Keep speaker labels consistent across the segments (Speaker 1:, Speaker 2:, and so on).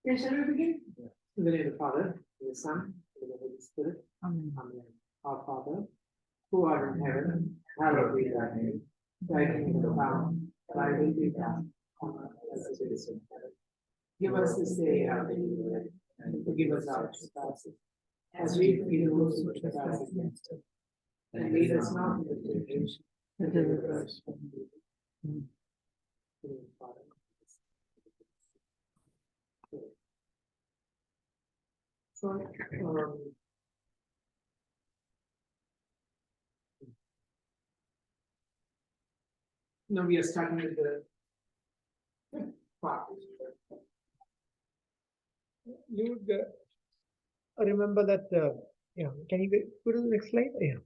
Speaker 1: Okay, shall we begin? In the name of the Father, and the Son, and the Holy Spirit. Amen. Amen. Our Father, who art in heaven, hallowed be thy name. Thy kingdom come, thy will be done, on earth as it is in heaven. Give us this day our daily bread, and forgive us our trespasses, as we forgive those who trespass against us. And lead us not into temptation, but deliver us from evil. In the name of the Father. So, now we are starting with the part.
Speaker 2: You would remember that, can you go to the next slide? Yeah.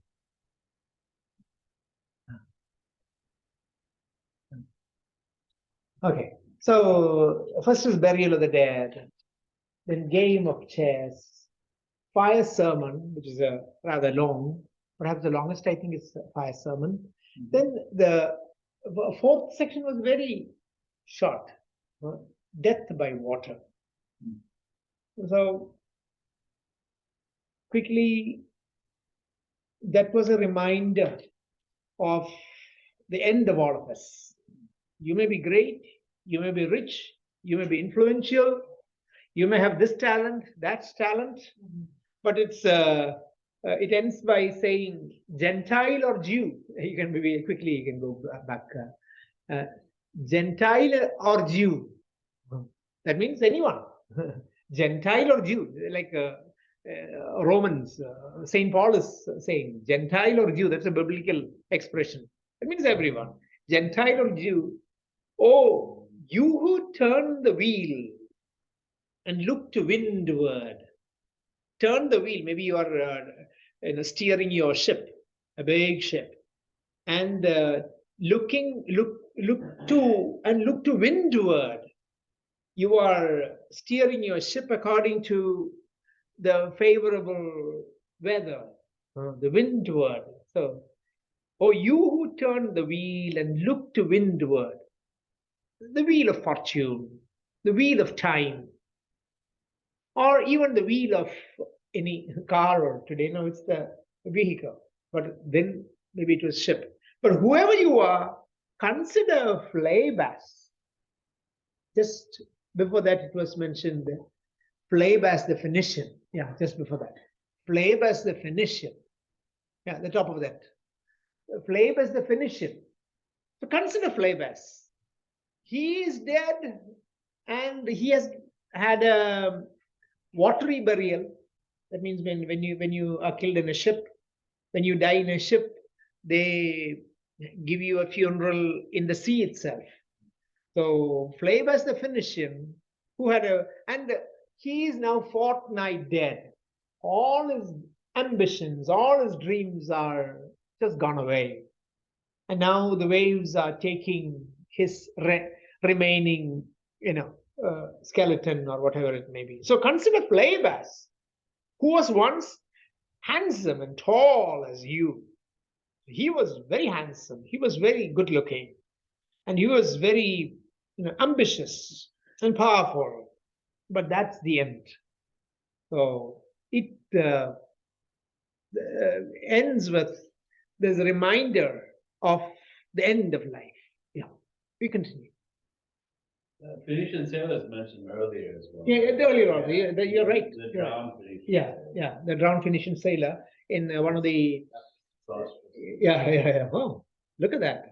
Speaker 2: Okay, so first is burial of the dead, then game of chess, fire sermon, which is rather long, perhaps the longest I think is fire sermon. Then the fourth section was very short, death by water. So quickly, that was a reminder of the end of all of us. You may be great, you may be rich, you may be influential, you may have this talent, that's talent, but it ends by saying Gentile or Jew. You can maybe quickly you can go back. Gentile or Jew. That means anyone. Gentile or Jew, like Romans, Saint Paul is saying Gentile or Jew. That's a biblical expression. That means everyone. Gentile or Jew. Oh, you who turn the wheel and look to windward. Turn the wheel. Maybe you are steering your ship, a big ship, and look to windward. You are steering your ship according to the favorable weather, the windward. So, oh, you who turn the wheel and look to windward, the wheel of fortune, the wheel of time, or even the wheel of any car, or today now it's the vehicle, but then maybe it was ship. But whoever you are, consider Phlebas. Just before that, it was mentioned Phlebas the Phoenician. Yeah, just before that. Phlebas the Phoenician. Yeah, the top of that. Phlebas the Phoenician. So consider Phlebas. He is dead and he has had a watery burial. That means when you are killed in a ship, when you die in a ship, they give you a funeral in the sea itself. So Phlebas the Phoenician, who had and he is now fortnight dead. All his ambitions, all his dreams are just gone away. And now the waves are taking his remaining, skeleton or whatever it may be. So consider Phlebas, who was once handsome and tall as you. He was very handsome. He was very good looking. And he was very ambitious and powerful. But that's the end. So it ends with this reminder of the end of life. Yeah, we continue.
Speaker 3: Phoenician sailors mentioned earlier as well.
Speaker 2: Yeah, earlier also. Yeah, you're right.
Speaker 3: The drowned Phoenician.
Speaker 2: Yeah, the drowned Phoenician sailor in one of the. Yeah. Oh, look at that.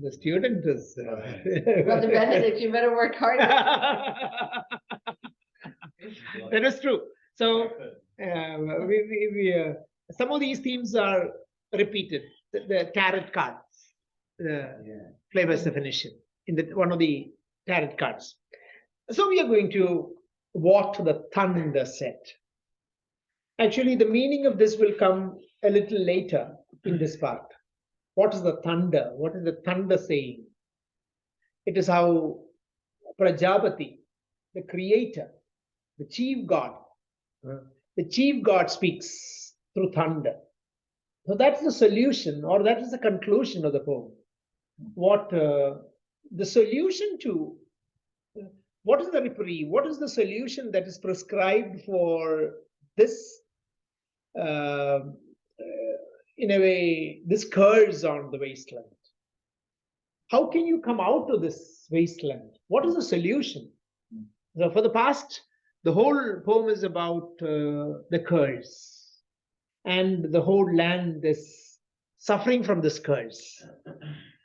Speaker 2: The student is.
Speaker 4: Brother Benedict, you better work hard.
Speaker 2: That is true. So some of these themes are repeated. The tarot cards, Phlebas definition in one of the tarot cards. So we are going to what the thunder said. Actually, the meaning of this will come a little later in this part. What is the thunder? What is the thunder saying? It is how Prajapati, the creator, the chief god speaks through thunder. So that's the solution, or that is the conclusion of the poem. What the solution to what is the reprieve? What is the solution that is prescribed for this, in a way, this curse on the wasteland? How can you come out of this wasteland? What is the solution? So for the past, the whole poem is about the curse, and the whole land is suffering from this curse.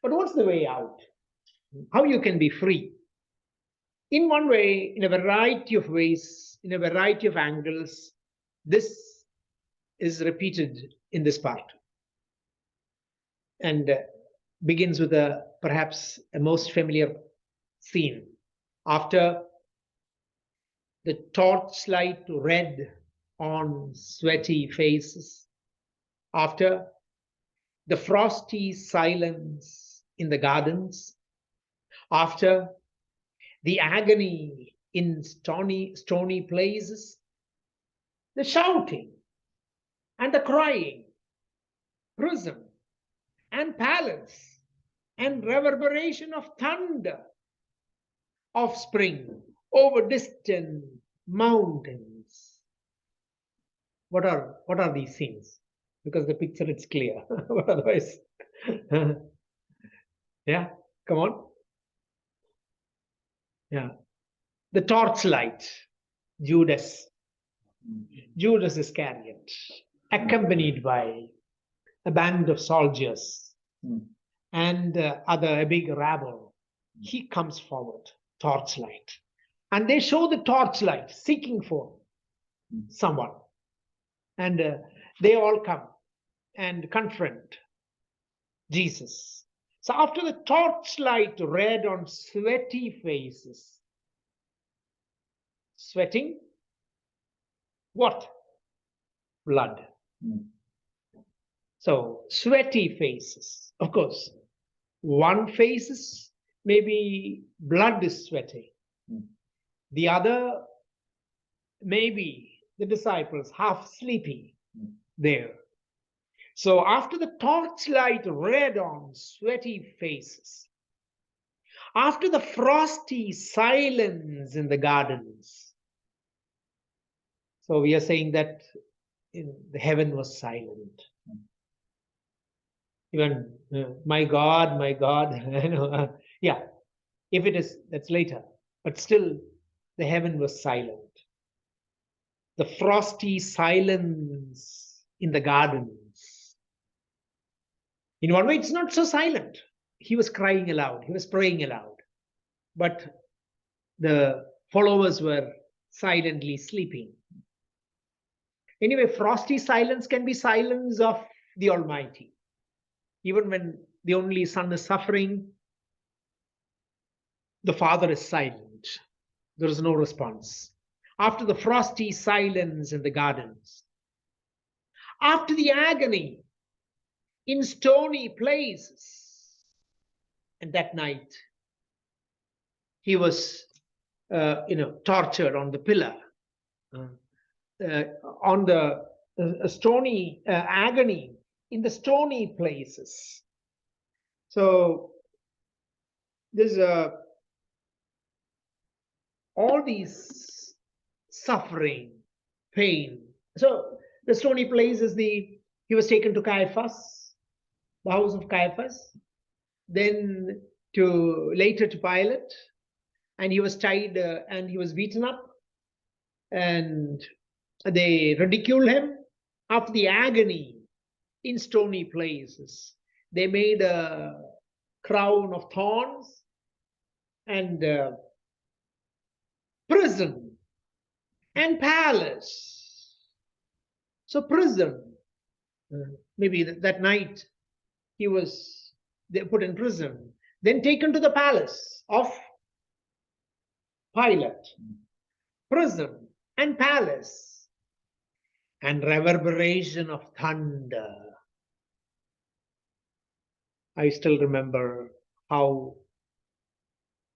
Speaker 2: But what's the way out? How you can be free? In one way, in a variety of ways, in a variety of angles, this is repeated in this part, and begins with perhaps a most familiar scene. After the torchlight red on sweaty faces, after the frosty silence in the gardens, after the agony in stony places, the shouting and the crying, prison and palace and reverberation of thunder of spring over distant mountains. What are these things? Because the picture it's clear. But otherwise, yeah, come on. Yeah, the torchlight, Judas Iscariot, accompanied by a band of soldiers and a big rabble. He comes forward, torchlight, and they show the torchlight seeking for someone, and they all come and confront Jesus. So after the torchlight red on sweaty faces, sweating what? Blood. So sweaty faces, of course, one face is maybe blood is sweating. The other, maybe the disciples half sleepy there. So after the torchlight red on sweaty faces, after the frosty silence in the gardens, so we are saying that the heaven was silent. Even my God, yeah, if it is, that's later, but still the heaven was silent. The frosty silence in the gardens. In one way, it's not so silent. He was crying aloud, he was praying aloud, but the followers were silently sleeping. Anyway, frosty silence can be silence of the Almighty. Even when the only Son is suffering, the Father is silent. There is no response. After the frosty silence in the gardens, after the agony in stony places, and that night he was, tortured on the pillar, on the stony agony in the stony places. So there's all these suffering, pain. So the stony place is he was taken to Caiaphas, the house of Caiaphas, then later to Pilate, and he was tied and he was beaten up, and they ridiculed him. After the agony in stony places, they made a crown of thorns, and prison and palace. So prison, maybe that night they put in prison, then taken to the palace of Pilate. Prison and palace and reverberation of thunder. I still remember how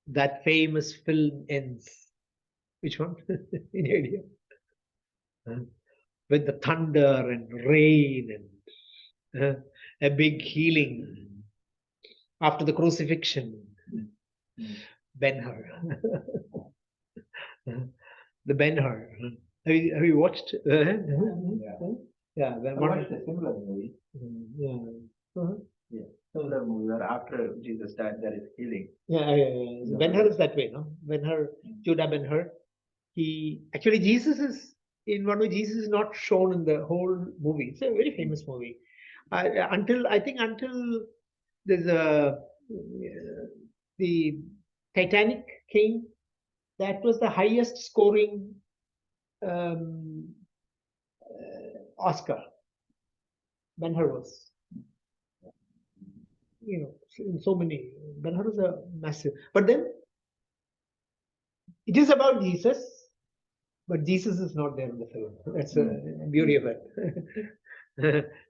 Speaker 2: that famous film ends. Which one? Any idea? With the thunder and rain and a big healing after the crucifixion. Ben-Hur. The Ben-Hur. Have you watched? Yeah. Yeah.
Speaker 5: I watched a similar movie.
Speaker 2: Yeah. Uh-huh.
Speaker 5: Similar movie where after Jesus died, there is healing.
Speaker 2: Yeah.
Speaker 5: No.
Speaker 2: Ben-Hur is that way, no? Ben-Hur, Judah Ben-Hur. Jesus is in one way. Jesus is not shown in the whole movie. It's a very famous movie. Until there's the Titanic came, that was the highest scoring Oscar. Ben-Hur was. In so many. Ben-Hur is a massive. But then it is about Jesus, but Jesus is not there in the film. That's the beauty of it.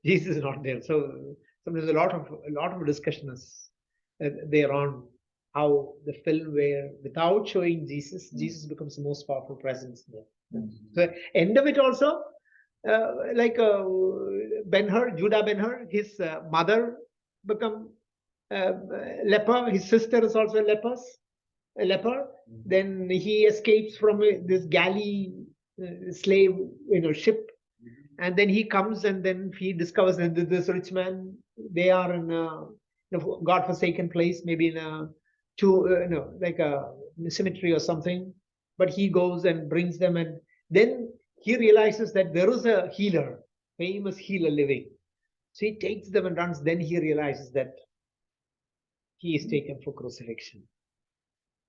Speaker 2: Jesus is not there. So there's a lot of discussion is there on how the film where without showing Jesus, Jesus becomes the most powerful presence there. So end of it also, like Ben-Hur, Judah Ben-Hur, his mother become leper. His sister is also a leper. Then he escapes from this galley slave, ship, and then he comes and then he discovers that this rich man, they are in a God-forsaken place, maybe in a like a cemetery or something. But he goes and brings them, and then he realizes that there is a healer, famous healer living. So he takes them and runs. Then he realizes that he is taken for crucifixion.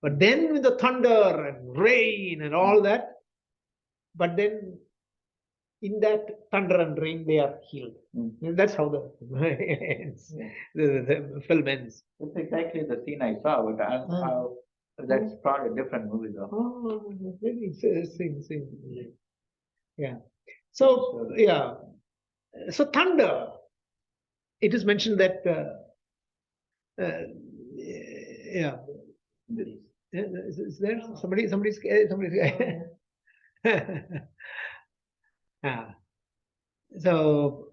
Speaker 2: But then with the thunder and rain and all that, but then in that thunder and rain, they are healed. That's how the film ends.
Speaker 5: That's exactly the scene I saw, but how that's probably a different movie though.
Speaker 2: Oh, very interesting. Yeah. So, yeah. So thunder, it is mentioned that, yeah. Is there somebody's so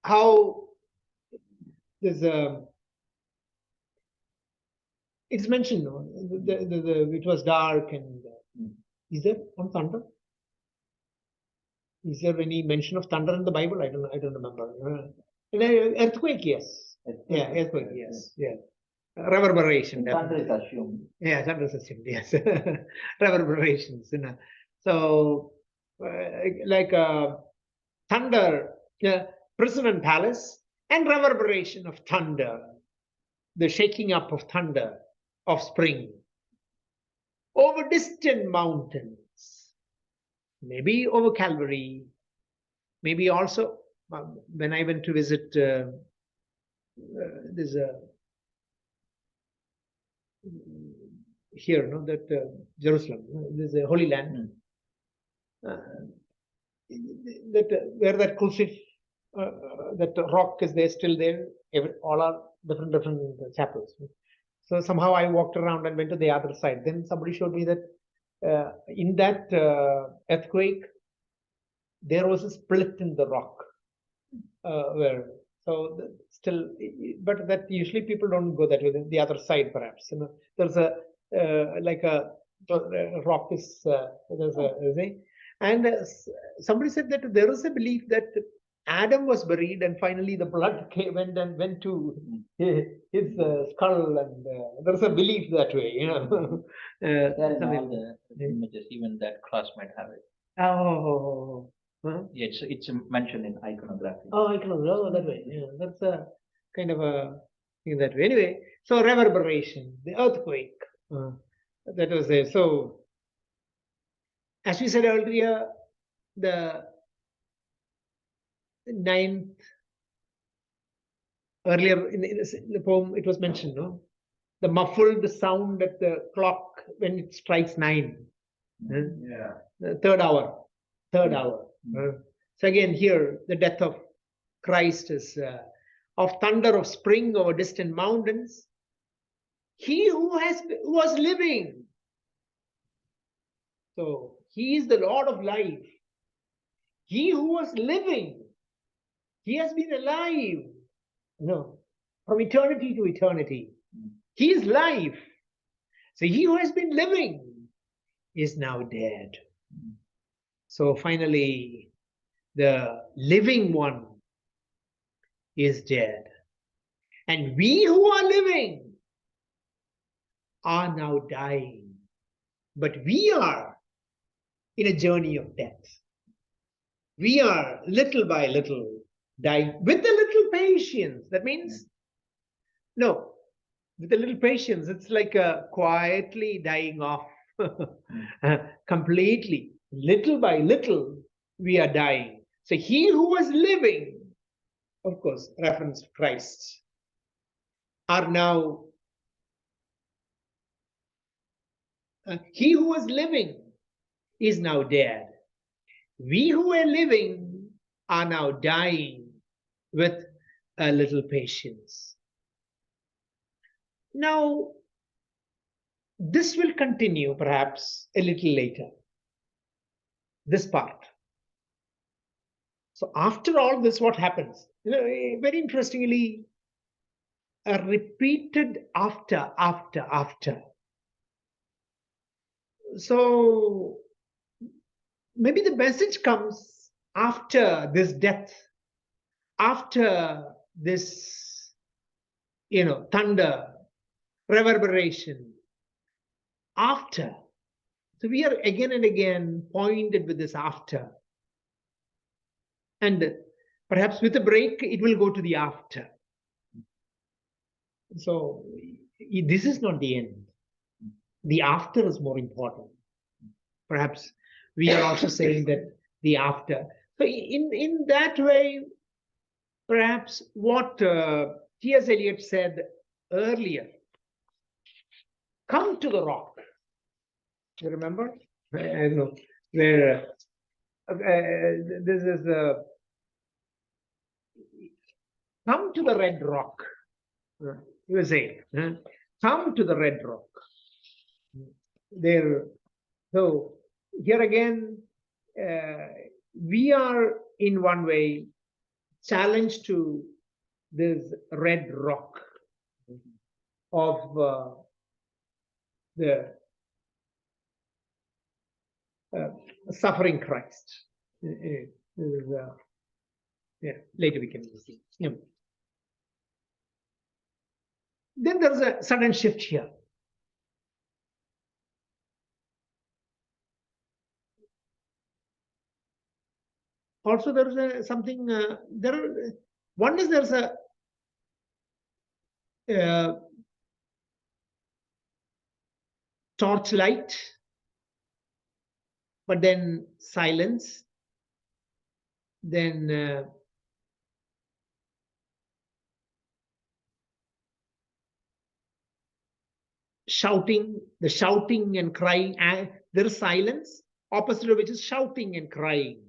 Speaker 2: how there's it's mentioned it was dark and is there on thunder? Is there any mention of thunder in the Bible? I don't remember. Earthquake, yes. Earthquake, yes. Yeah. Reverberation.
Speaker 5: Thunder is assumed.
Speaker 2: Yeah, thunder is assumed, yes. Reverberations. So, like thunder, prison and palace, and reverberation of thunder, the shaking up of thunder, of spring, over distant mountains, maybe over Calvary, maybe also when I went to visit, there's a here, that Jerusalem, there's a Holy Land, that where that crucifix, that rock is there, still there. All are different chapels. So somehow I walked around and went to the other side. Then somebody showed me that in that earthquake, there was a split in the rock. Still, but that usually people don't go that way. The other side, perhaps. There's a like a rock is there's a thing, and somebody said that there is a belief that Adam was buried, and finally the blood went to his skull, and there's a belief that way,
Speaker 5: There in all the images, even that cross might have it.
Speaker 2: Oh. Huh?
Speaker 5: Yeah, it's mentioned in iconography.
Speaker 2: Oh, iconography. Oh, that way. Yeah, that's a kind of a thing that way. Anyway, so reverberation, the earthquake, that was there. So, as we said earlier, the ninth, earlier in the poem, it was mentioned, no? The muffled sound at the clock when it strikes 9.
Speaker 3: Yeah.
Speaker 2: The third hour. So again, here, the death of Christ is of thunder of spring over distant mountains. He who was living. So he is the Lord of life. He who was living. He has been alive. From eternity to eternity. He is life. So he who has been living is now dead. So finally, the living one is dead. And we who are living are now dying. But we are in a journey of death. We are little by little dying with a little patience. That means, no, with a little patience, it's like a quietly dying off completely. Little by little, we are dying. So he who was living, of course, reference to Christ, are now, he who was living is now dead. We who are living are now dying with a little patience. Now, this will continue perhaps a little later, this part. So after all this, what happens? Very interestingly, a repeated after. So maybe the message comes after this death, after this, thunder, reverberation, after. So we are again and again pointed with this after. And perhaps with a break, it will go to the after. So this is not the end. The after is more important. Perhaps we are also saying that the after. So in that way, perhaps what T.S. Eliot said earlier, come to the rock. You remember? I know where this is come to the red rock. He was saying, come to the red rock. There. So here again, we are in one way challenged to this red rock of the suffering Christ. Later we can see. Yeah. Then there's a sudden shift here. Also, there is something. One is there's a torchlight, but then silence. Then shouting, the shouting and crying. There is silence, opposite of which is shouting and crying.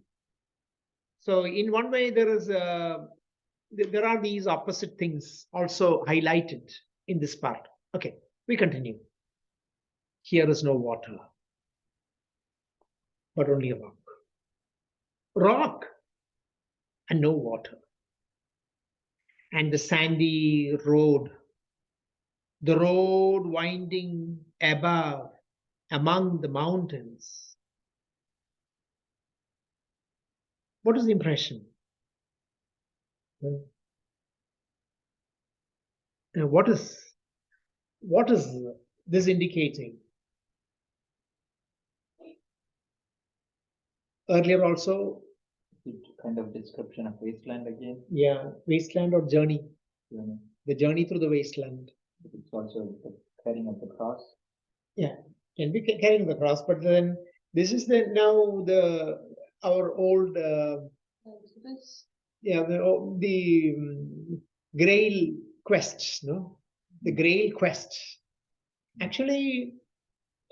Speaker 2: So in one way, there are these opposite things also highlighted in this part. Okay, we continue. Here is no water, but only a rock. Rock and no water. And the sandy road, the road winding above among the mountains. What is the impression? What is this indicating? Earlier also,
Speaker 5: kind of description of wasteland again.
Speaker 2: Yeah, wasteland or journey.
Speaker 5: Yeah.
Speaker 2: The journey through the wasteland.
Speaker 5: It's also the carrying of the cross.
Speaker 2: Yeah, can be carrying the cross, but then this is our old the Grail quest, no? The Grail quest. Actually,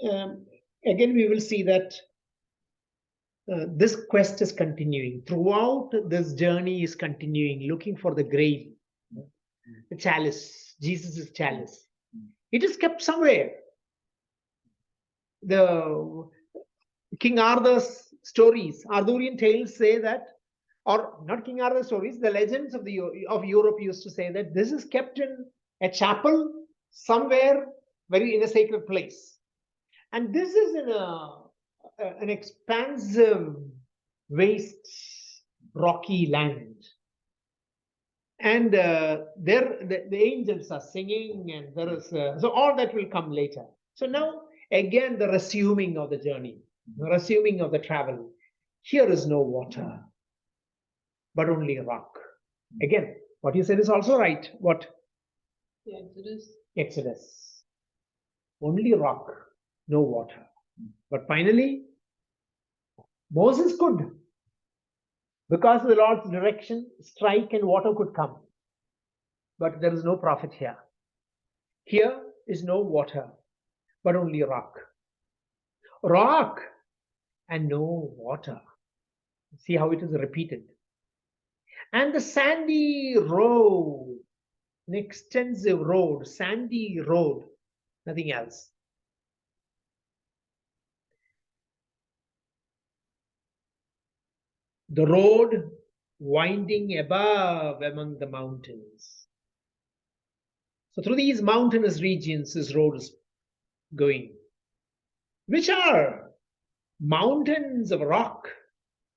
Speaker 2: again we will see that this quest is continuing. Throughout this journey is continuing, looking for the Grail, the chalice, Jesus' chalice. It is kept somewhere. The King Arthur's stories, Arthurian tales say that, or not King Arthur's stories, the legends of Europe used to say that this is kept in a chapel somewhere, in a sacred place. And this is in a an expansive, waste, rocky land. And there the angels are singing, and there is so all that will come later. So now again the resuming of the journey, the resuming of the travel. Here is no water, but only rock. Again, what you said is also right. What?
Speaker 4: Yeah, Exodus.
Speaker 2: Exodus. Only rock, no water. But finally, Moses could. Because of the Lord's direction, strike and water could come. But there is no prophet here. Here is no water, but only rock. Rock and no water. See how it is repeated. And the sandy road, an extensive road, sandy road, nothing else. The road winding above among the mountains. So through these mountainous regions, this road is going, which are mountains of rock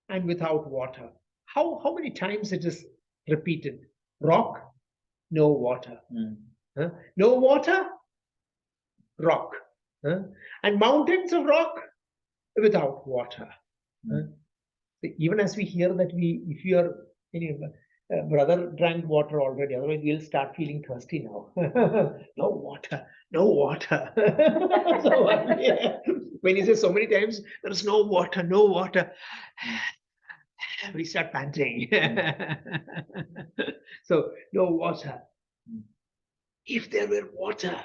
Speaker 2: and without water. How many times it is repeated? Rock, no water. Huh? No water, rock. Huh? And mountains of rock without water. Huh? Even as we hear that, if you are, brother drank water already, otherwise we'll start feeling thirsty now. No water, no water. So, yeah, when he says so many times, there is no water, no water, we start panting. So, no water. If there were water,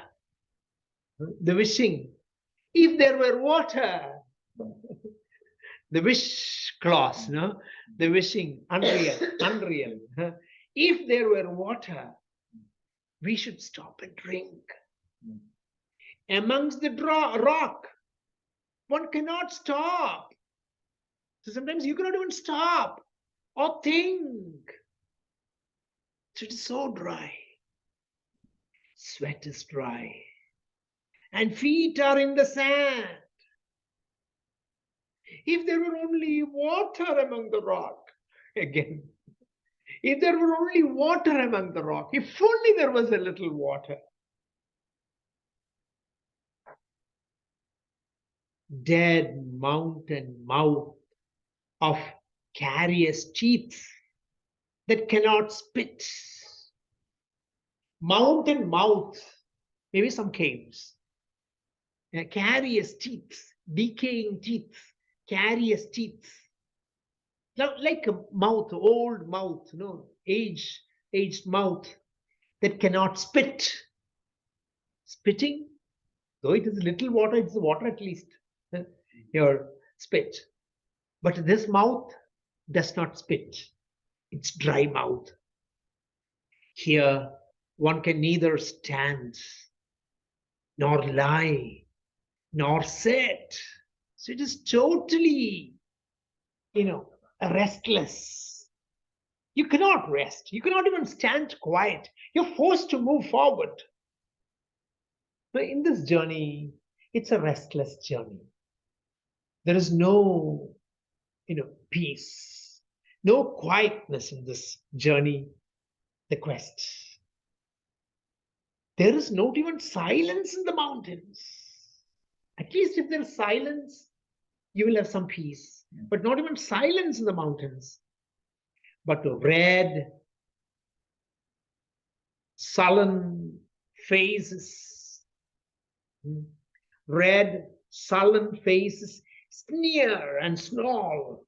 Speaker 2: the wishing, if there were water, the wish clause, no? The wishing, unreal, unreal. If there were water, we should stop and drink. Amongst the rock, one cannot stop. So sometimes you cannot even stop or think. So it is so dry. Sweat is dry. And feet are in the sand. If there were only water among the rock, again, if there were only water among the rock, if only there was a little water. Dead mountain mouth of carious teeth that cannot spit. Mountain mouth, maybe some caves. Carious teeth, decaying teeth, carious teeth. Like a mouth, old mouth, aged mouth that cannot spit. Spitting, though it is little water, it's water at least. Your spit. But this mouth does not spit. It's dry mouth. Here, one can neither stand, nor lie, nor sit. So it is totally, restless. You cannot rest. You cannot even stand quiet. You're forced to move forward. But in this journey, it's a restless journey. There is no, peace, no quietness in this journey, the quest. There is not even silence in the mountains. At least if there's silence, you will have some peace. But not even silence in the mountains. But red, sullen faces. Red, sullen faces sneer and snarl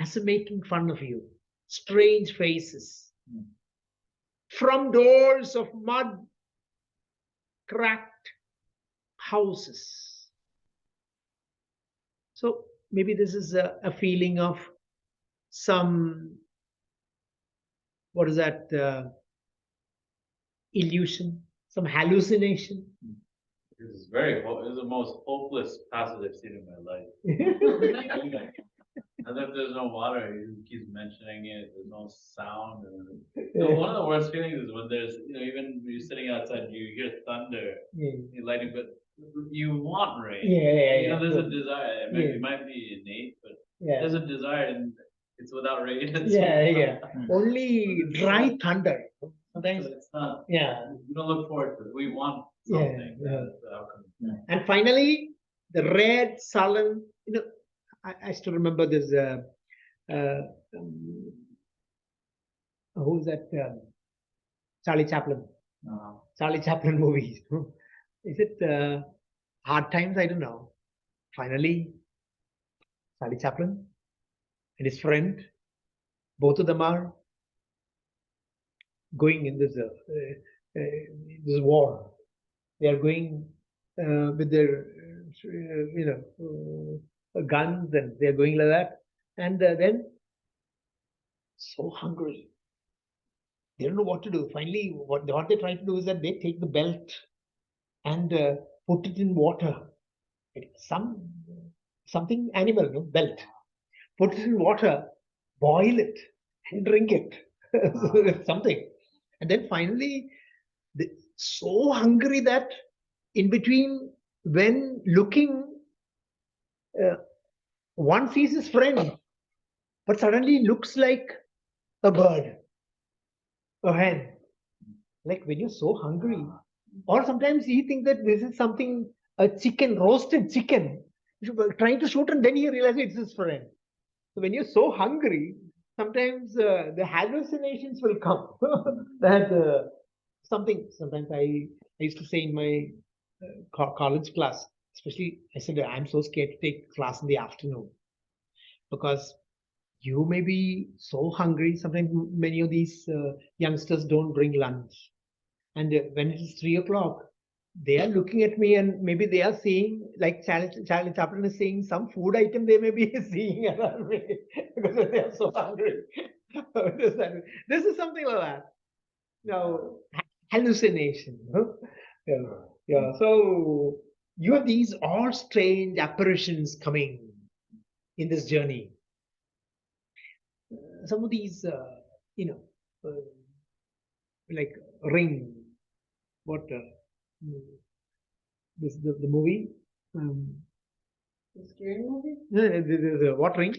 Speaker 2: as if making fun of you. Strange faces. From doors of mud, cracked houses. So maybe this is a feeling of some, what is that, illusion, some hallucination.
Speaker 3: This is the most hopeless passage I've seen in my life. As if there's no water, he keeps mentioning it, there's no sound. One of the worst feelings is when there's, even when you're sitting outside, you hear thunder, lightning, but you want rain.
Speaker 2: Yeah,
Speaker 3: You know, there's a
Speaker 2: true.
Speaker 3: desire,
Speaker 2: Yeah.
Speaker 3: it might be innate, but
Speaker 2: Yeah,
Speaker 3: there's a desire and it's without rain. it's
Speaker 2: yeah,
Speaker 3: without-
Speaker 2: yeah. Only dry thunder.
Speaker 3: So
Speaker 2: Sometimes,
Speaker 3: it's not,
Speaker 2: yeah.
Speaker 3: we don't look forward to it, we want
Speaker 2: Yeah,
Speaker 3: something,
Speaker 2: yeah.
Speaker 3: that's the outcome.
Speaker 2: And finally, the red, sullen, I still remember this, who's that, Charlie Chaplin, Charlie Chaplin movies. Is it Hard Times? I don't know. Finally, Charlie Chaplin and his friend, both of them are going in this war. They are going with their, guns, and they are going like that. And then so hungry. They don't know what to do. Finally, what they try to do is that they take the belt and put it in water. Something animal, no belt. Put it in water, boil it, and drink it. So that's something. And then finally, so hungry that in between, when looking, one sees his friend, but suddenly looks like a bird, a hen. Like when you're so hungry, or sometimes he thinks that this is something, a chicken, roasted chicken, trying to shoot, and then he realizes it's his friend. So when you're so hungry, sometimes the hallucinations will come. That sometimes I used to say in my college class, especially, I said, I'm so scared to take class in the afternoon because you may be so hungry. Sometimes many of these youngsters don't bring lunch. And when it is 3 o'clock, they are looking at me, and maybe they are seeing, like Charlie Chaplin is saying, some food item they may be seeing around me because they are so hungry. This is something like that. Now, hallucination. Huh? Yeah, yeah. So you have these all strange apparitions coming in this journey. Some of these, like Ring, what the movie,
Speaker 4: The scary movie?
Speaker 2: the what Ring?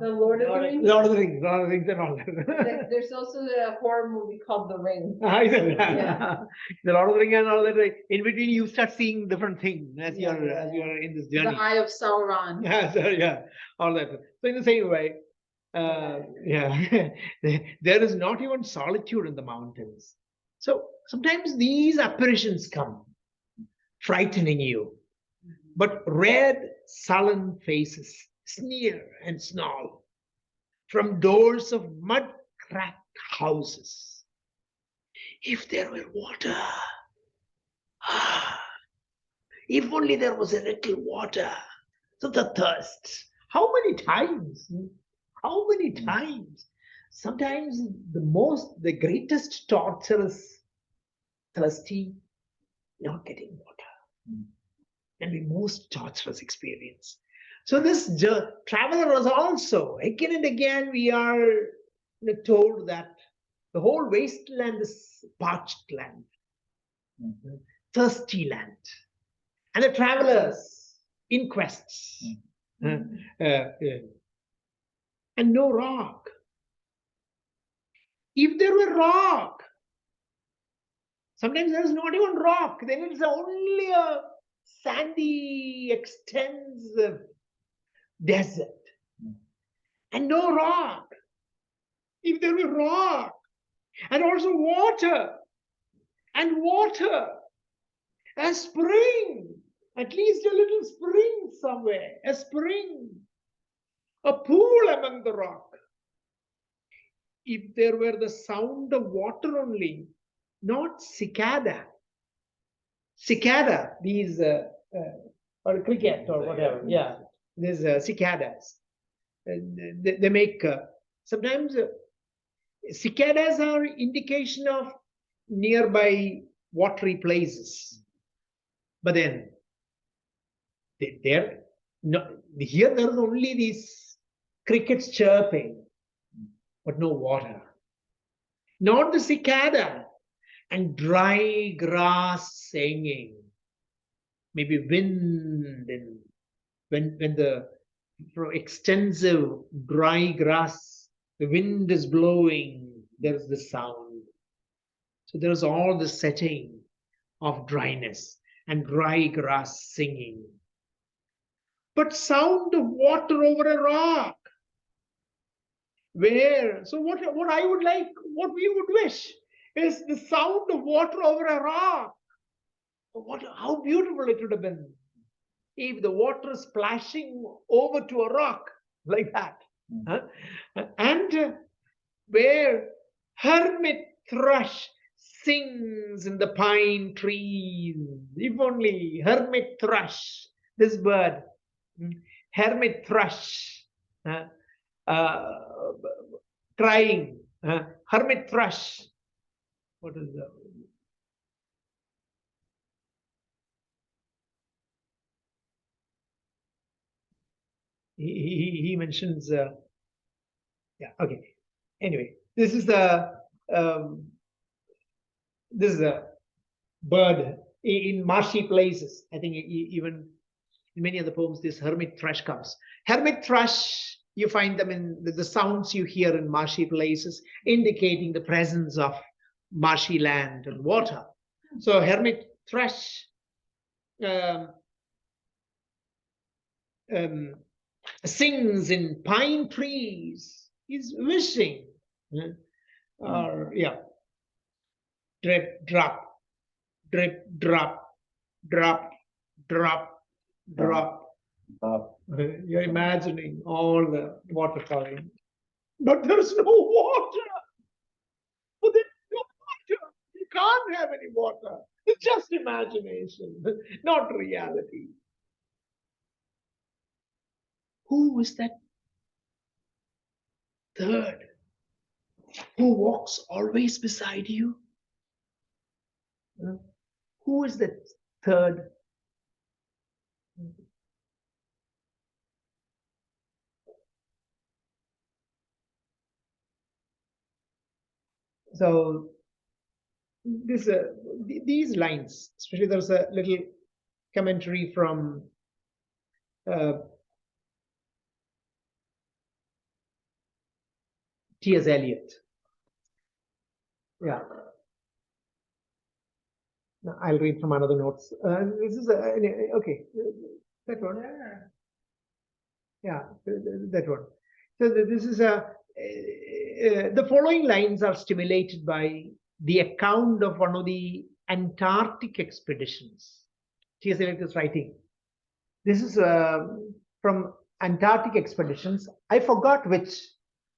Speaker 4: The Lord of the Rings?
Speaker 2: Lord of the Rings, Lord of the Rings, and all that.
Speaker 4: There's also a horror movie called The Ring.
Speaker 2: I said that.
Speaker 4: Yeah.
Speaker 2: The Lord of the Rings and all that. Right? In between, you start seeing different things as
Speaker 4: Yeah,
Speaker 2: as you
Speaker 4: yeah.
Speaker 2: are in this
Speaker 4: The
Speaker 2: journey.
Speaker 4: Eye of Sauron.
Speaker 2: Yeah, so, yeah, all that. So in the same way, yeah, there is not even solitude in the mountains. So sometimes these apparitions come, frightening you. But red, sullen faces sneer and snarl from doors of mud-cracked houses. If there were water, if only there was a little water. So the thirst. How many times? How many times? Sometimes the greatest torture is thirsty, not getting water. And the most torturous experience. So this traveler was also, again and again, we are told that the whole wasteland is parched land, thirsty land. And the travelers in quests. And no rock. If there were rock, sometimes there is not even rock, then it's only a sandy, extensive desert. And no rock. If there were rock, and also water, a spring, at least a little spring somewhere, a spring, a pool among the rock. If there were the sound of water only, not cicada, these or cricket or whatever, yeah, these cicadas. They make sometimes cicadas are indication of nearby watery places, but then here there is only these crickets chirping, but no water, not the cicada, and dry grass singing. maybe wind, and when the extensive dry grass, the wind is blowing, there's the sound. So there's all the setting of dryness and dry grass singing. But sound of water over a rock. Where? So what I would like, what we would wish is the sound of water over a rock. How beautiful it would have been if the water splashing over to a rock like that. Huh? And where hermit thrush sings in the pine trees. If only hermit thrush, this bird, hermit thrush, crying, hermit thrush. What is that? He mentions, yeah, okay. Anyway, this is a bird in marshy places. I think even in many of the poems, this hermit thrush comes. Hermit thrush, you find them in the sounds you hear in marshy places, indicating the presence of marshy land and water. So hermit thrush sings in pine trees. He's wishing, or yeah, drip, drop, drip, drop, drop, drop, drop. You're imagining all the water falling, but there's no water. But there's no water. You can't have any water. It's just imagination, not reality. Who is that third who walks always beside you? Who is that third? So these lines, especially there's a little commentary from T.S. Eliot. Yeah. No, I'll read from another notes. This is okay. That one. Yeah, that one. So this is the following lines are stimulated by the account of one of the Antarctic expeditions. T.S. Eliot is writing. This is from Antarctic expeditions. I forgot which,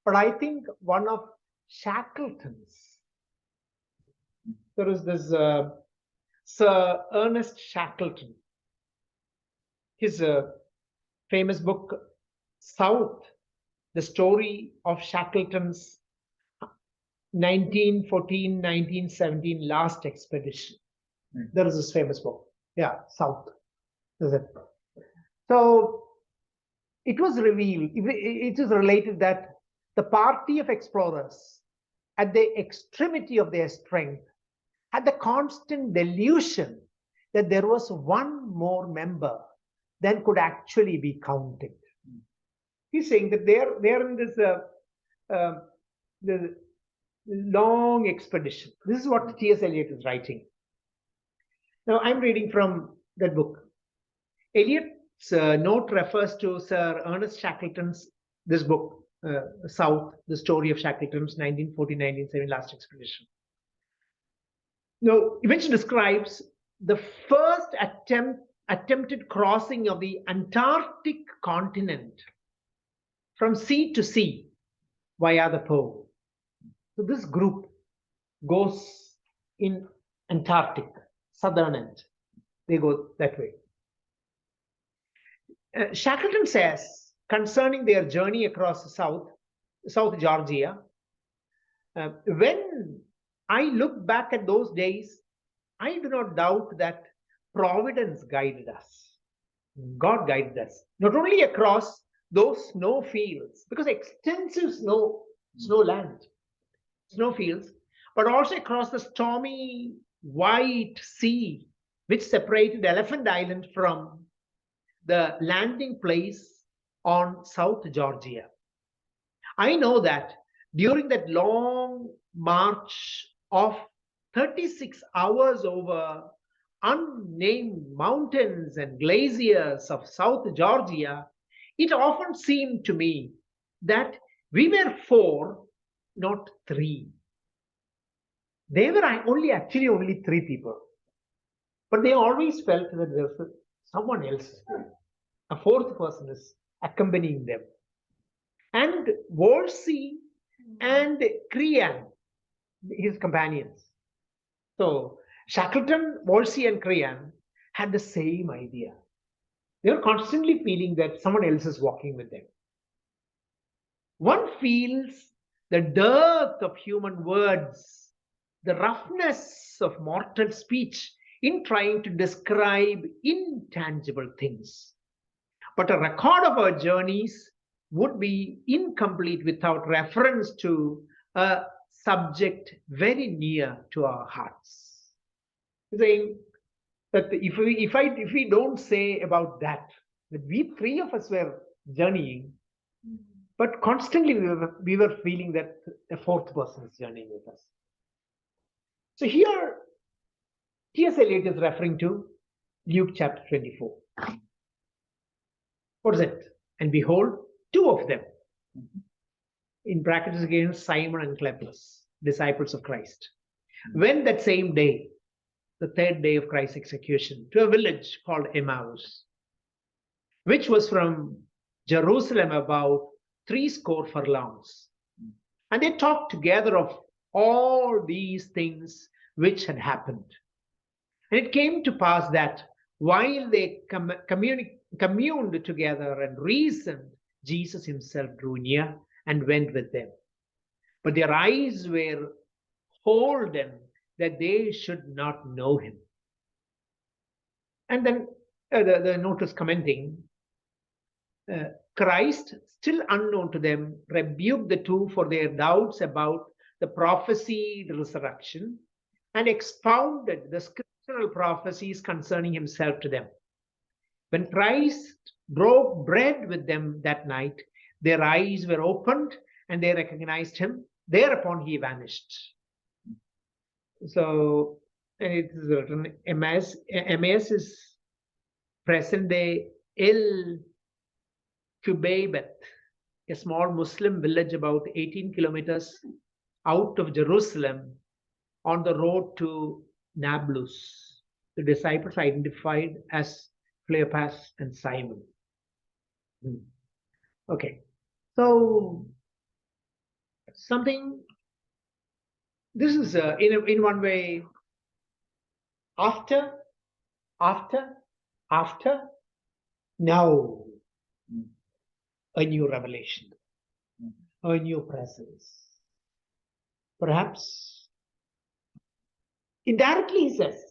Speaker 2: but I think one of Shackleton's. There is this Sir Ernest Shackleton. His famous book, South, the story of Shackleton's 1914-1917 last expedition. There is this famous book. Yeah, South. Is it? So it was revealed, it is related that the party of explorers at the extremity of their strength had the constant delusion that there was one more member than could actually be counted. He's saying that they're in this the long expedition. This is what T.S. Eliot is writing. Now I'm reading from that book. Eliot's note refers to Sir Ernest Shackleton's this book, South, the story of Shackleton's 1914-1917 last expedition. Now, eventually describes the first attempted crossing of the Antarctic continent from sea to sea via the pole. So this group goes in Antarctic, southern end. They go that way. Shackleton says concerning their journey across the South Georgia, when I look back at those days, I do not doubt that Providence guided us. God guided us, not only across those snow fields, because extensive snow land, snow fields, but also across the stormy white sea which separated Elephant Island from the landing place on South Georgia. I know that during that long march of 36 hours over unnamed mountains and glaciers of South Georgia, it often seemed to me that we were 4, not 3. They were only 3 people. But they always felt that there was someone else, a 4th person is accompanying them. And Wolsey and Crean, his companions. So Shackleton, Wolsey, and Crean had the same idea. They were constantly feeling that someone else is walking with them. One feels the dearth of human words, the roughness of mortal speech in trying to describe intangible things. But a record of our journeys would be incomplete without reference to a subject very near to our hearts. Saying that if we don't say about that we 3 of us were journeying, but constantly we were feeling that a 4th person is journeying with us. So here T.S. Eliot is referring to Luke chapter 24. What is it? And behold, 2 of them, in brackets again, Simon and Cleopas, disciples of Christ, went that same day, the 3rd day of Christ's execution, to a village called Emmaus, which was from Jerusalem about 70 furlongs. And they talked together of all these things which had happened. And it came to pass that while they communed together and reasoned, Jesus himself drew near and went with them. But their eyes were holden that they should not know him. And then the note is commenting, Christ, still unknown to them, rebuked the 2 for their doubts about the prophesied resurrection and expounded the scriptural prophecies concerning himself to them. When Christ broke bread with them that night, their eyes were opened and they recognized him. Thereupon he vanished. So it is written, Emmaus is present day El Kubaybat, a small Muslim village about 18 kilometers out of Jerusalem on the road to Nablus. The disciples identified as Cleopas and Simon. Okay, so this is in one way after now a new revelation, a new presence. Perhaps indirectly he says,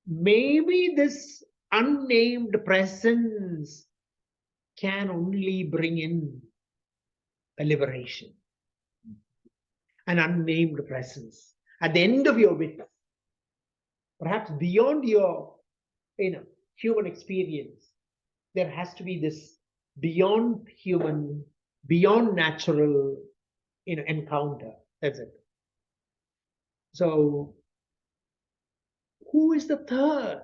Speaker 2: maybe this unnamed presence can only bring in a liberation, an unnamed presence at the end of your witness, perhaps beyond your human experience. There has to be this beyond human, beyond natural encounter. That's it. So who is the 3rd?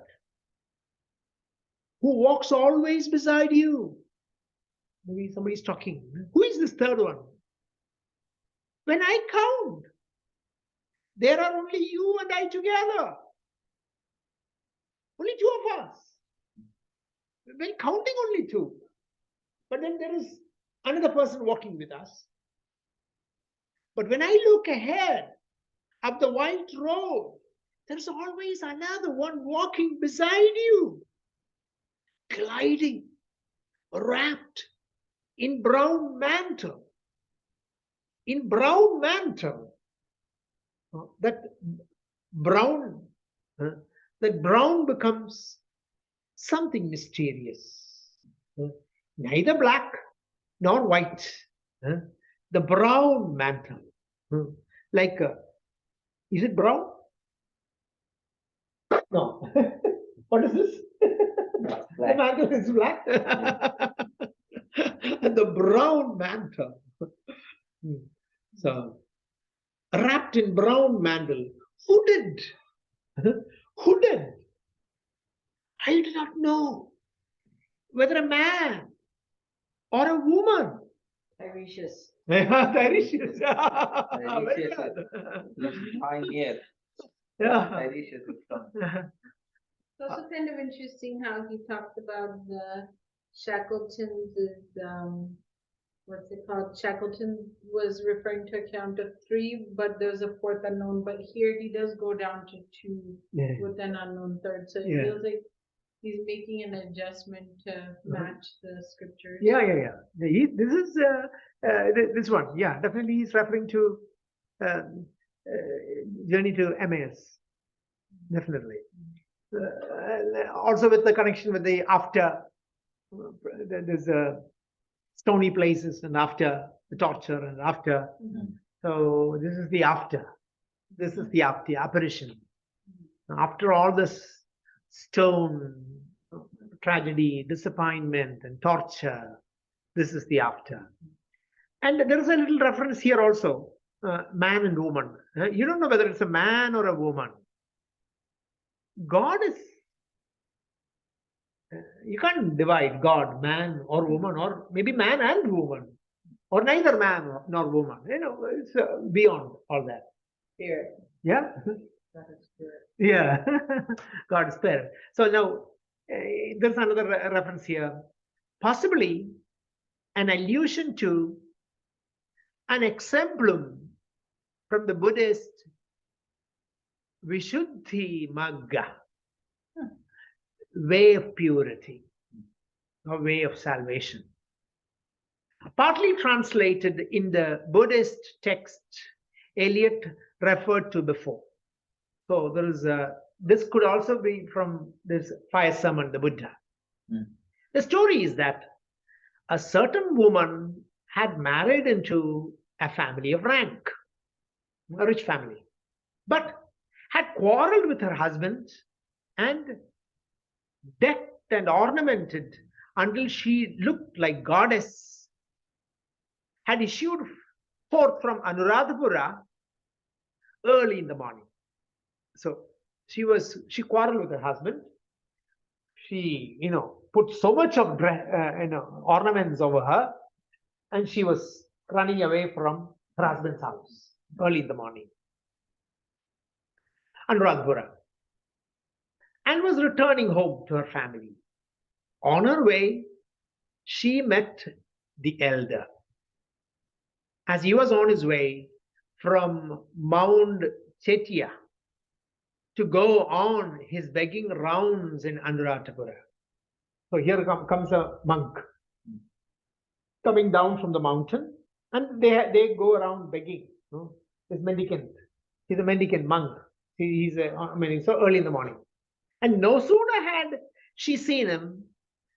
Speaker 2: Who walks always beside you? Maybe somebody's talking. Who is this 3rd one? When I count, there are only you and I together. Only 2 of us. When counting, only 2. But then there is another person walking with us. But when I look ahead up the white road, there's always another one walking beside you, gliding, wrapped in brown mantle. In brown mantle, that brown becomes something mysterious. Neither black nor white. The brown mantle. Like, is it brown? No. What is this? The
Speaker 5: Black.
Speaker 2: mantle is black. And the brown mantle. So, wrapped in brown mantle, hooded. Hooded. I do not know whether a man or a woman.
Speaker 4: Tiresias.
Speaker 2: Tiresias. Very
Speaker 5: Tiresias
Speaker 2: good.
Speaker 5: Pioneer.
Speaker 2: Yeah.
Speaker 5: Tiresias is from.
Speaker 4: It's also kind of interesting how he talked about the Shackletons is, what's it called? Shackleton was referring to a count of 3, but there's a 4th unknown, but here he does go down to 2
Speaker 2: Yeah.
Speaker 4: with an unknown 3rd, so it
Speaker 2: Yeah.
Speaker 4: feels like he's making an adjustment to match the scriptures.
Speaker 2: Yeah. This is this one. Yeah, definitely he's referring to journey to Emmaus. Definitely. Also with the connection with the after. There's stony places and after the torture and after. So this is the after. This is the after apparition. After all this stone, tragedy, disappointment, and torture, this is the after. And there is a little reference here also, man and woman. You don't know whether it's a man or a woman. God is, you can't divide God, man or woman, or maybe man and woman, or neither man nor woman. You know, it's beyond all that.
Speaker 4: Spirit.
Speaker 2: Yeah.
Speaker 4: That is spirit.
Speaker 2: Yeah, God is spirit. So now there's another reference here, possibly an allusion to an exemplum from the Buddhist Vishuddhi Magga, way of purity, or way of salvation. Partly translated in the Buddhist text Eliot referred to before. So there is this could also be from this fire summon, the Buddha. The story is that a certain woman had married into a family of rank, a rich family, but had quarreled with her husband and decked and ornamented until she looked like goddess, had issued forth from Anuradhapura early in the morning. So she quarreled with her husband. She, put so much of ornaments over her, and she was running away from her husband's house early in the morning, Anuradhapura, and was returning home to her family. On her way, she met the elder. As he was on his way from Mount Chetia to go on his begging rounds in Anuradhapura. So here comes a monk coming down from the mountain, and they go around begging. This mendicant, he's a mendicant monk. He's so early in the morning, and no sooner had she seen him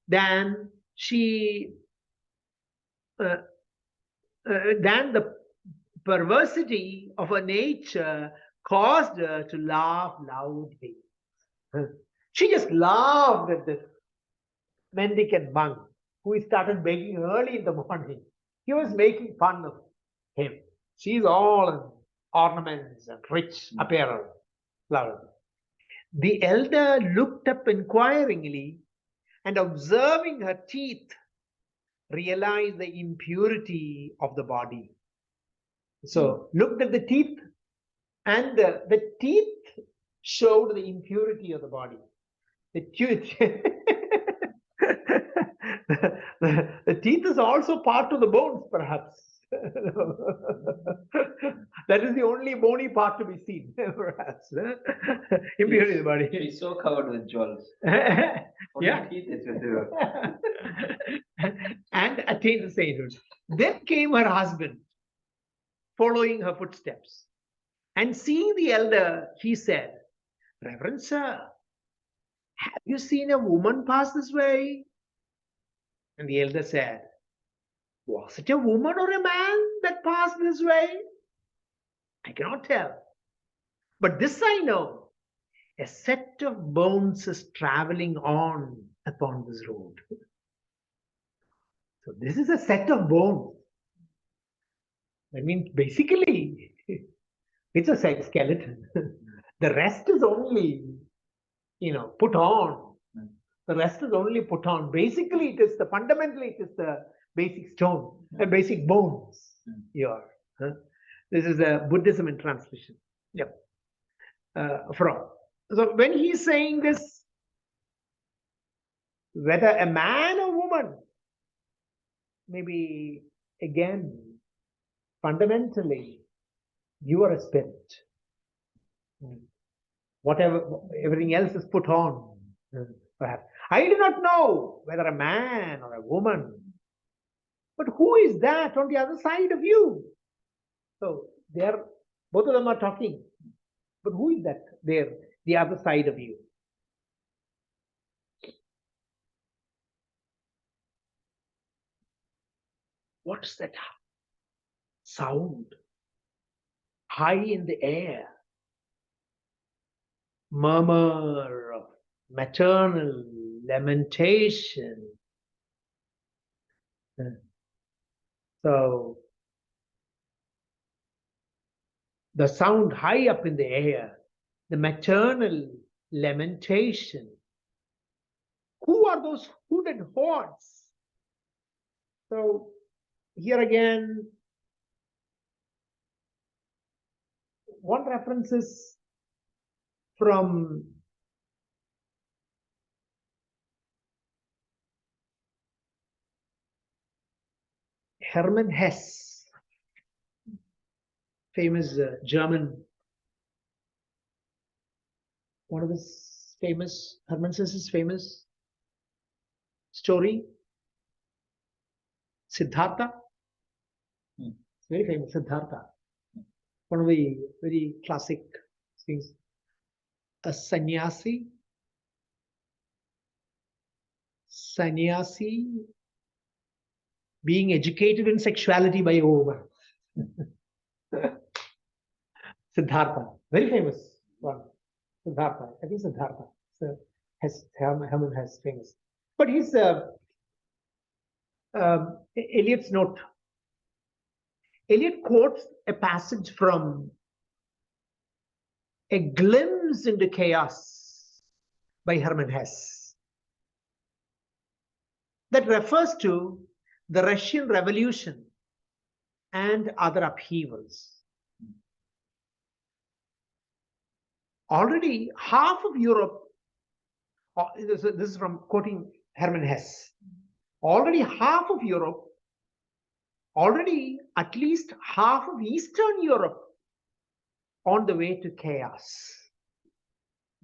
Speaker 2: than than the perversity of her nature caused her to laugh loudly. She just laughed at this mendicant monk who started begging early in the morning. He was making fun of him. She's all in ornaments and rich apparel. The elder looked up inquiringly and, observing her teeth, realized the impurity of the body. So looked at the teeth, and the teeth showed the impurity of the body. The teeth, the teeth is also part of the bones, perhaps. That is the only bony part to be seen, perhaps. Impurity of the body.
Speaker 5: She's so covered with jewels.
Speaker 2: Yeah.
Speaker 5: Teeth is visible.
Speaker 2: And attained the sainthood. Then came her husband, following her footsteps. And seeing the elder, he said, "Reverend sir, have you seen a woman pass this way?" And the elder said, "Was it a woman or a man that passed this way? I cannot tell. But this I know, a set of bones is traveling on upon this road. So this is a set of bones. I mean, basically, it's a skeleton. The rest is only, put on. The rest is only put on. Basically, fundamentally, it is the basic stone and basic bones here. This is a Buddhism in translation. Yep. From. So when he's saying this, whether a man or woman, maybe again, fundamentally, you are a spirit. Whatever, everything else is put on, perhaps. I do not know whether a man or a woman, but who is that on the other side of you? So both of them are talking, but who is that there, the other side of you? What's that sound? High in the air, murmur of maternal lamentation. So the sound high up in the air, the maternal lamentation. Who are those hooded hordes? So here again, one reference is from Hermann Hesse, famous German, one of his famous, Hermann Hesse's famous story, Siddhartha. Very famous, Siddhartha. One of the very classic things. A sannyasi being educated in sexuality by a woman. Siddhartha, very famous one. Siddhartha, I think Siddhartha. So Hermann Hesse famous. But he's Eliot's note. Eliot quotes a passage from A Glimpse into Chaos by Hermann Hesse that refers to the Russian Revolution and other upheavals. Already half of Europe, this is from quoting Hermann Hesse, already at least half of Eastern Europe on the way to chaos.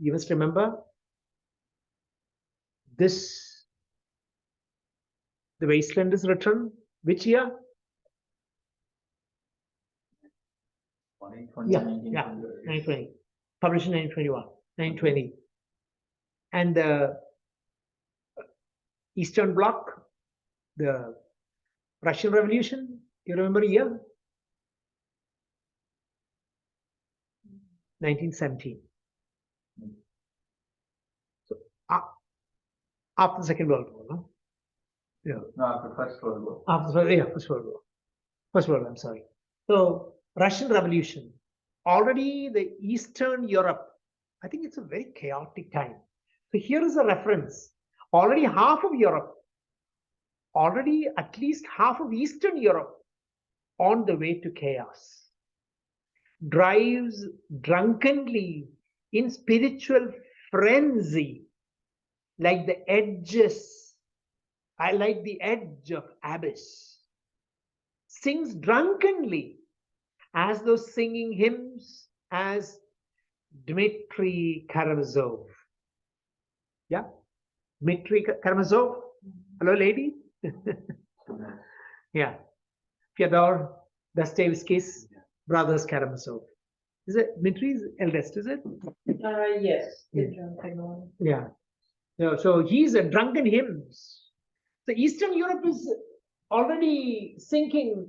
Speaker 2: You must remember this, The Wasteland is written, which year? 1920. Published in 1920. And the Eastern Bloc, the Russian Revolution, you remember year? 1917. So after the Second World War, no? Yeah.
Speaker 5: No, after First World War.
Speaker 2: First World War. First World War, I'm sorry. So Russian Revolution. Already the Eastern Europe, I think it's a very chaotic time. So here is a reference. Already half of Europe, already at least half of Eastern Europe on the way to chaos. Drives drunkenly in spiritual frenzy, like the edge of abyss. Sings drunkenly as though singing hymns as Dmitry Karamazov. Yeah, Dmitry Karamazov. Hello, lady. Yeah, Fyodor Dostoevsky's brothers Karamazov. Is it Dmitry's eldest? Is it?
Speaker 4: Yes, the drunken one.
Speaker 2: Yeah. So he's a drunken hymns. So Eastern Europe is already singing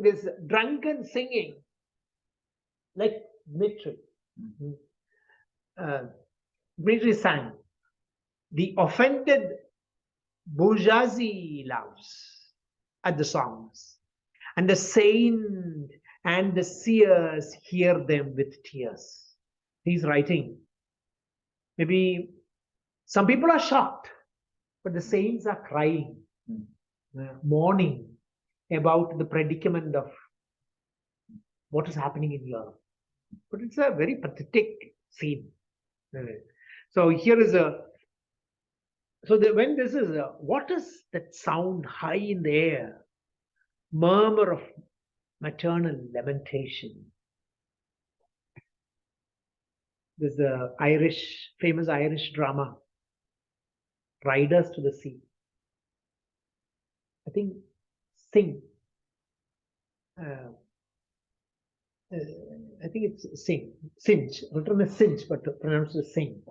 Speaker 2: this drunken singing, like Dmitry. briefly sang, the offended bourgeoisie laughs at the songs, and the saint and the seers hear them with tears. He's writing. Maybe some people are shocked, but the saints are crying, mourning about the predicament of what is happening in Europe. But it's a very pathetic scene. So here is when this is what is that sound high in the air? Murmur of maternal lamentation. There's a famous Irish drama, Riders to the Sea. I think Sing. I think it's Sinch, written as Sinch, but pronounced as Sing.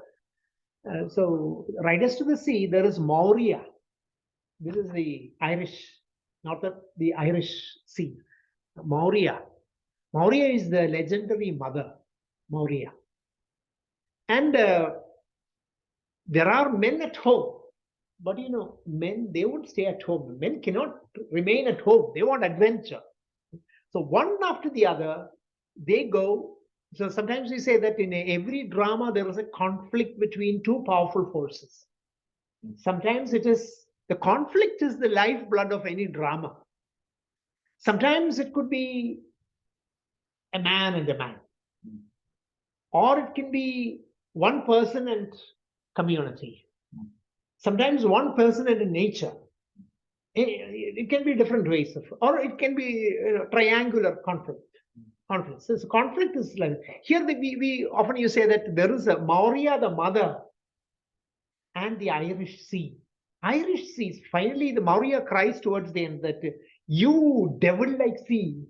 Speaker 2: So, Riders to the Sea, there is Moria. This is the Irish, not the Irish Sea. Moria. Moria is the legendary mother, Moria. And there are men at home. But men, they won't stay at home. Men cannot remain at home. They want adventure. So one after the other, they go. So sometimes we say that in every drama, there is a conflict between two powerful forces. Sometimes the conflict is the lifeblood of any drama. Sometimes it could be a man and a man. Or it can be one person and community. Sometimes one person and a nature. It can be different ways or it can be triangular conflict. So conflict is like here. We often you say that there is a Moria, the mother, and the Irish Sea. Irish Sea. Finally, the Moria cries towards the end that you devil-like sea,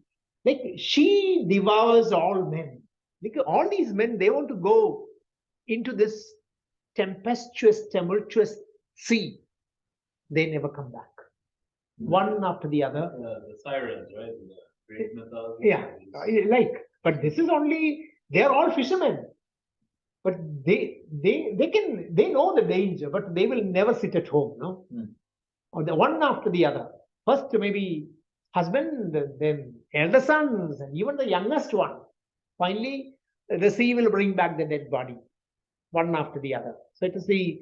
Speaker 2: like she devours all men. Like all these men, they want to go into this tempestuous, tumultuous sea. They never come back. One after the other.
Speaker 3: The sirens, right? The Greek mythology.
Speaker 2: Yeah, but this is only, they're all fishermen. But they know the danger, but they will never sit at home, no? Or the one after the other. First maybe husband, then elder sons, and even the youngest one. Finally, the sea will bring back the dead body, one after the other. So it is the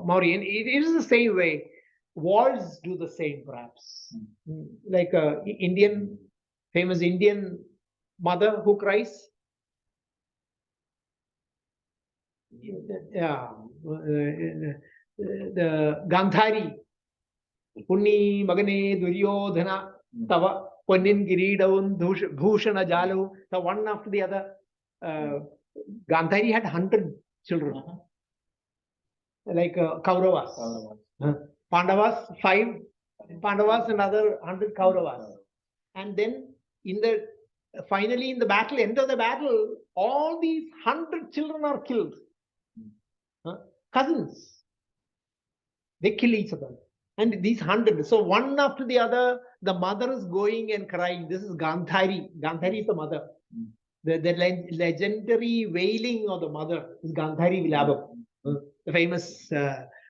Speaker 2: Maori, and it is the same way. Wars do the same, perhaps. Like famous Indian mother who cries. Yeah, the Gandhari. Punni Magane Duryodhana Tava Panin Giridavun Bhushana Jalu. The one after the other. Gandhari had 100 children. Like Kauravas. Pandavas, 5 Pandavas, another 100 Kauravas. And then finally in the battle, end of the battle, all these 100 children are killed. Cousins. They kill each other. And these 100. So one after the other, the mother is going and crying. This is Gandhari. Gandhari is the mother. The legendary wailing of the mother is Gandhari Vilabam. The famous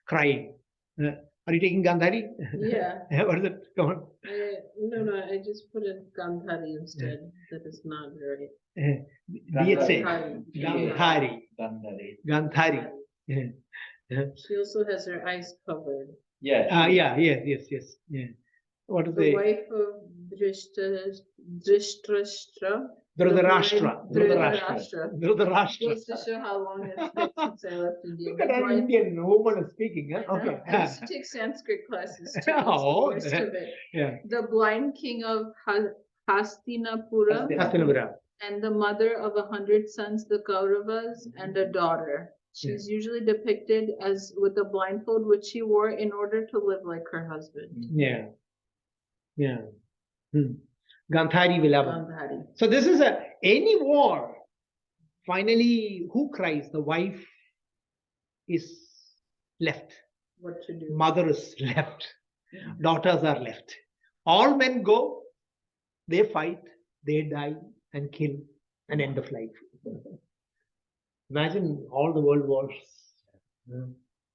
Speaker 2: crying. Are you taking Gandhari?
Speaker 4: Yeah.
Speaker 2: What is it? Come on.
Speaker 4: No, I just put in Gandhari instead. That is not right.
Speaker 2: Gandhari. Gandhari.
Speaker 4: She also has her eyes covered.
Speaker 5: Yes.
Speaker 2: Yes. Yeah. What is
Speaker 4: The wife of Dhritarashtra.
Speaker 2: Dhritarashtra.
Speaker 4: Goes to show how long it's been since I left India.
Speaker 2: Look at an Indian woman speaking. Huh? Okay.
Speaker 4: I used to take Sanskrit classes too.
Speaker 2: Oh,
Speaker 4: Most of it.
Speaker 2: Yeah.
Speaker 4: The blind king of Hastinapura.
Speaker 2: Hastinapura.
Speaker 4: And the mother of 100 sons, the Kauravas, and a daughter. She's usually depicted as with a blindfold, which she wore in order to live like her husband.
Speaker 2: Yeah. Gandhari Vilabam.
Speaker 4: Gandhari.
Speaker 2: So this is any war. Finally, who cries? The wife is left.
Speaker 4: What to do?
Speaker 2: Mother is left. Daughters are left. All men go. They fight. They die and kill. And end of life. Imagine all the world wars.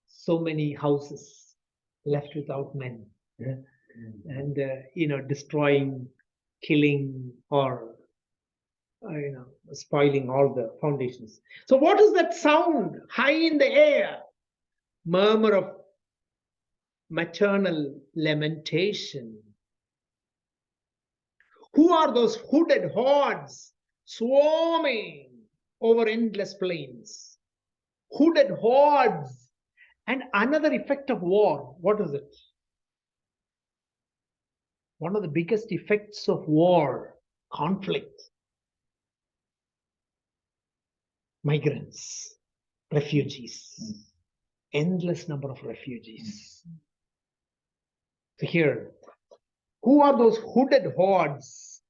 Speaker 2: So many houses left without men. And, destroying, killing, or, spoiling all the foundations. So what is that sound high in the air? Murmur of maternal lamentation. Who are those hooded hordes swarming over endless plains? Hooded hordes. And another effect of war, what is it? One of the biggest effects of war, conflict. Migrants, refugees, endless number of refugees. So here, who are those hooded hordes?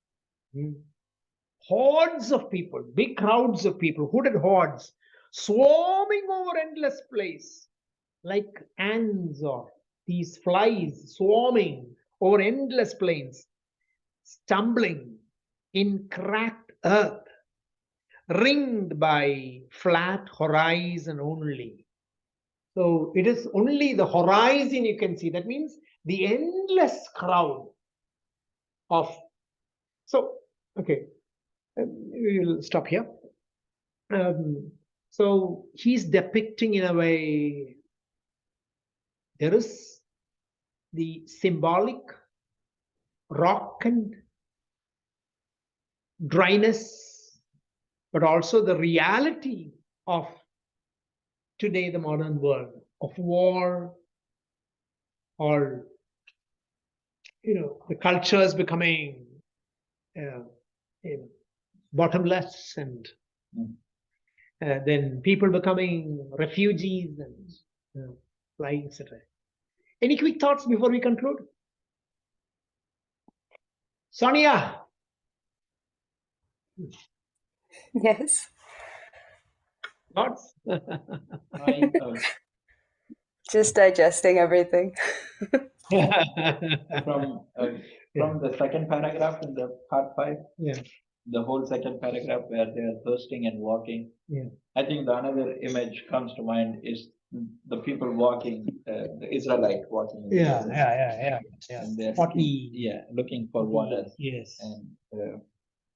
Speaker 2: Hordes of people, big crowds of people, hooded hordes, swarming over endless place, like ants or these flies swarming over endless plains, stumbling in cracked earth, ringed by flat horizon only. So it is only the horizon you can see. That means the endless crowd of. So, okay, we will stop here. So he's depicting in a way, there is the symbolic rock and dryness, but also the reality of today, the modern world of war, or the culture is becoming bottomless, and then people becoming refugees and flying, etc. Any quick thoughts before we conclude? Sonia.
Speaker 6: Yes.
Speaker 2: Thoughts?
Speaker 6: Just digesting everything.
Speaker 5: From the second paragraph in the part 5, the whole second paragraph where they are thirsting and walking. I think the another image comes to mind is the people walking, the Israelite walking. In the desert. And they're
Speaker 2: 40.
Speaker 5: Looking for water.
Speaker 2: Yes.
Speaker 5: And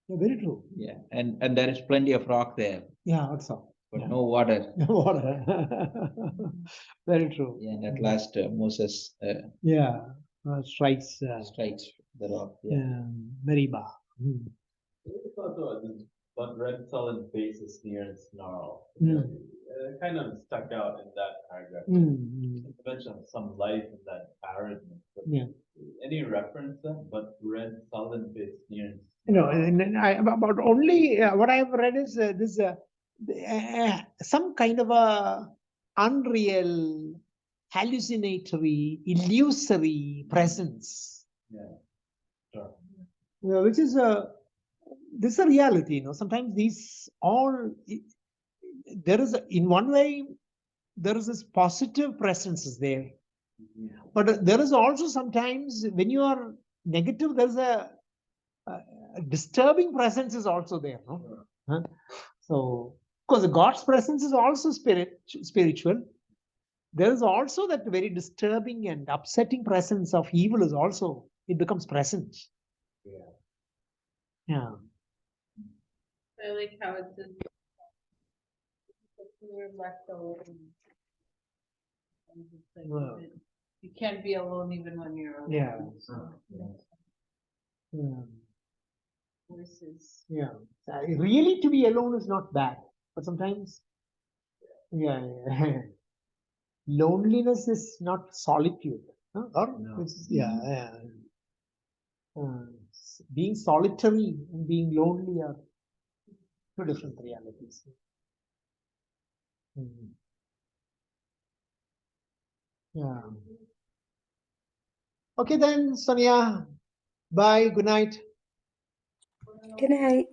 Speaker 2: very true.
Speaker 5: and there is plenty of rock there,
Speaker 2: Also.
Speaker 5: but no water.
Speaker 2: No water. Very true.
Speaker 5: And at last Moses
Speaker 2: strikes
Speaker 5: strikes the rock.
Speaker 2: Meribah.
Speaker 3: But red sullen faces near and snarl. Kind of stuck out in that paragraph. You mentioned some life in that aridness. Any reference then? But red sullen face near and
Speaker 2: about only what I've read is this some kind of a unreal, hallucinatory, illusory presence. Which is this is a reality. Sometimes these all there is in one way there is this positive presence is there, but there is also sometimes when you are negative, there's a disturbing presence is also there. So, because God's presence is also spiritual, there is also that very disturbing and upsetting presence of evil is also, it becomes present.
Speaker 4: I like how it says we're left alone. And it's like, you can't be alone even when you're alone. Voices.
Speaker 2: Really to be alone is not bad, but sometimes loneliness is not solitude. Being solitary and being lonely are two different realities. Okay then, Sonia. Bye. Good night.
Speaker 6: Good night.